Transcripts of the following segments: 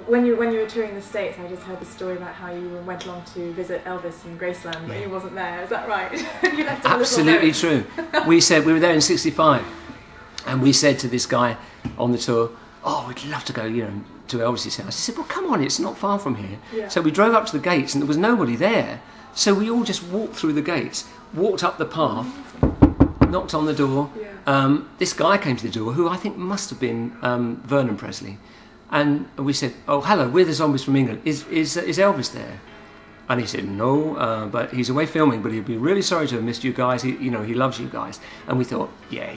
when you were touring the States, I just heard the story about how you went along to visit Elvis in Graceland, but he wasn't there. Is that right? You left Absolutely true. We said, we were there in '65, and we said to this guy on the tour, "Oh, we'd love to go, you know, to Elvis's house." He said, "Well, come on, it's not far from here." Yeah. So we drove up to the gates, and there was nobody there. So we all just walked through the gates, walked up the path, knocked on the door. Yeah. This guy came to the door, who I think must have been Vernon Presley, and we said, "Oh, hello, we're the Zombies from England. Is Elvis there?" And he said, "No, but he's away filming. But he'd be really sorry to have missed you guys. He loves you guys." And we thought, yeah,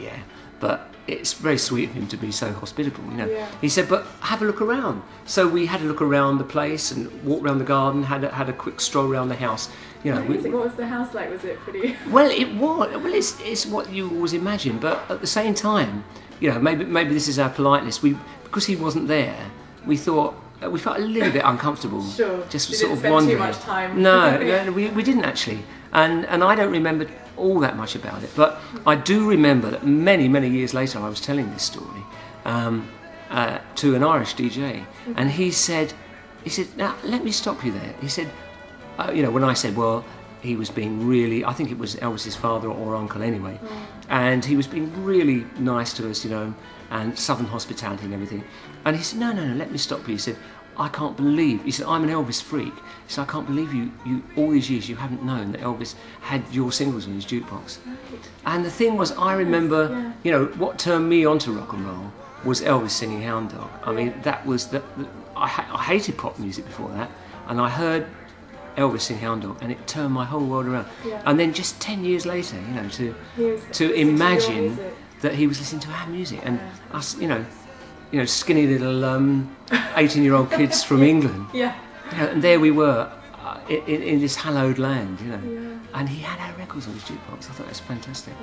but it's very sweet of him to be so hospitable, you know. Yeah. He said, "But have a look around." So we had a look around the place and walked around the garden. Had a quick stroll around the house. You know, what was the house like? Was it pretty? Well, it was. Well, it's what you always imagine, but at the same time, you know, maybe this is our politeness. Because he wasn't there, we thought we felt a little bit uncomfortable. Sure. Just you sort didn't of spend wondering. too much time. No, we didn't actually, and I don't remember all that much about it. But I do remember that many years later, I was telling this story to an Irish DJ, and he said, "Now let me stop you there." He said, you know, when I said, well, he was being really, I think it was Elvis's father or uncle anyway, and he was being really nice to us, you know, and Southern hospitality and everything. And he said, no, let me stop you. He said, "I can't believe," he said, "I'm an Elvis freak." He said, "I can't believe you all these years you haven't known that Elvis had your singles in his jukebox." And the thing was, I remember, you know, what turned me onto rock and roll was Elvis singing Hound Dog. I mean, that was I hated pop music before that, and I heard Elvis sing Hound Dog, and it turned my whole world around. Yeah. And then just 10 years later, you know, to imagine that he was listening to our music, and us, you know, skinny little 18-year-old kids from England. Yeah. You know, and there we were in this hallowed land, you know, and he had our records on his jukebox. I thought it was fantastic.